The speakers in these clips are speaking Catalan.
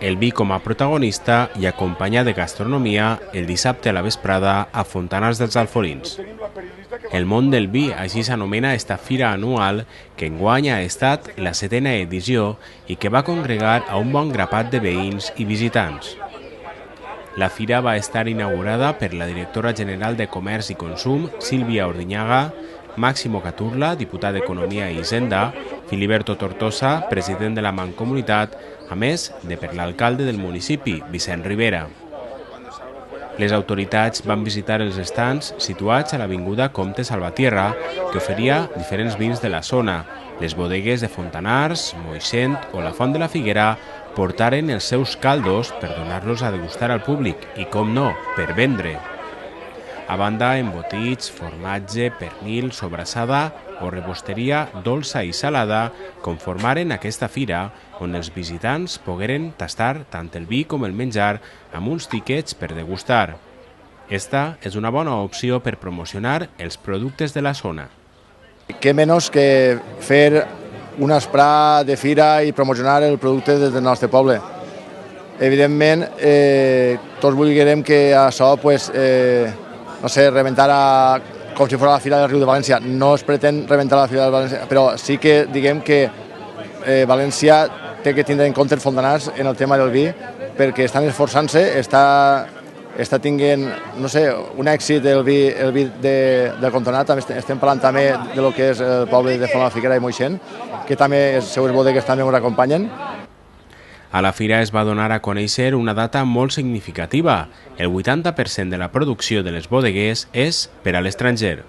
el vi com a protagonista i acompanyat de gastronomia el dissabte a la vesprada a Fontanars dels Alforins. El món del vi, així s'anomena esta fira anual, que enguany ha estat la 7a edició i que va congregar a un bon grapat de veïns i visitants. La fira va estar inaugurada per la directora general de Comerç i Consum, Sílvia Ordiñaga, Máximo Caturla, diputat d'Economia i Hisenda, Filiberto Tortosa, president de la Mancomunitat, a més de per l'alcalde del municipi, Vicent Rivera. Les autoritats van visitar els estands situats a l'avinguda Comte Salvatierra, que oferia diferents vins de la zona. Les bodegues de Fontanars, Moixent o la Font de la Figuera portaren els seus caldos per donar-los a degustar al públic i, com no, per vendre. A banda, embotits, formatge, pernil, sobrassada o rebosteria dolça i salada conformaren aquesta fira on els visitants pogueren tastar tant el vi com el menjar amb uns tiquets per degustar. Esta és una bona opció per promocionar els productes de la zona. Què menys que fer un esprà de fira i promocionar el producte del nostre poble. Evidentment, tots volguérem que això, no sé, rebentar com si fos la Fira del Riu de València. No es pretén rebentar la Fira de València, però sí que diguem que València té que tindre en compte els fontanars en el tema del vi, perquè estan esforçant-se, està tinguent, no sé, un èxit el vi del Contonat. Estem parlant també de lo que és el poble de Font de la Figuera i Moixent, que també les seues bodegues també ens acompanyen. A la fira es va donar a conèixer una data molt significativa. El 80% de la producció de les bodegues és per a l'estranger.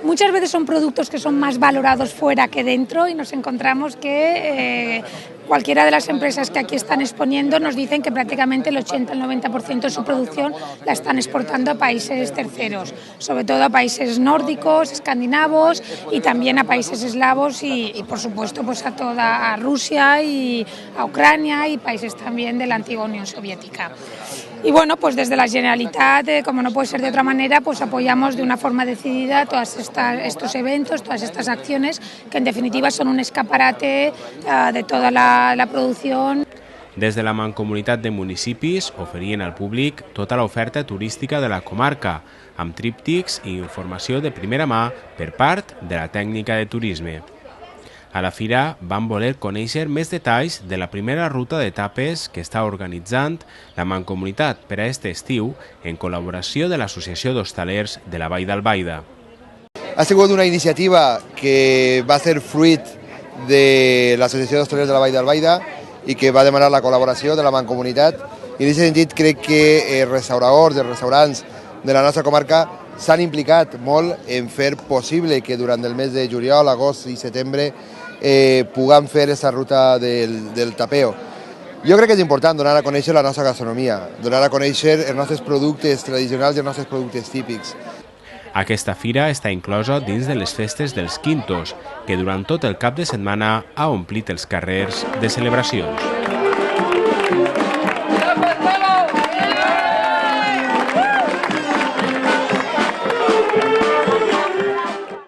Muchas veces son productos que son más valorados fuera que dentro y nos encontramos que cualquiera de las empresas que aquí están exponiendo nos dicen que prácticamente el 80-90% de su producción la están exportando a países terceros, sobre todo a países nórdicos, escandinavos y también a países eslavos y por supuesto a Rusia y a Ucrania y países también de la antigua Unión Soviética. Y bueno, pues desde la Generalitat, como no puede ser de otra manera, pues apoyamos de una forma decidida todos estos eventos, todas estas acciones, que en definitiva son un escaparate de toda la producción. Des de la Mancomunitat de Municipis oferien al públic tota l'oferta turística de la comarca, amb tríptics i informació de primera mà per part de la tècnica de turisme. A la fira van voler conèixer més detalls de la primera ruta d'etapes que està organitzant la Mancomunitat per a aquest estiu en col·laboració de l'Associació d'Hostalers de la Vall d'Albaida. Ha sigut una iniciativa que va ser fruit de l'Associació d'Hostalers de la Vall d'Albaida i que va demanar la col·laboració de la Mancomunitat, i en aquest sentit crec que els restaurants de la nostra comarca s'han implicat molt en fer possible que durant el mes de juliol, agost i setembre puguem fer aquesta ruta del tapeo. Jo crec que és important donar a conèixer la nostra gastronomia, donar a conèixer els nostres productes tradicionals i els nostres productes típics. Aquesta fira està inclosa dins de les festes dels Quintos, que durant tot el cap de setmana ha omplit els carrers de celebracions.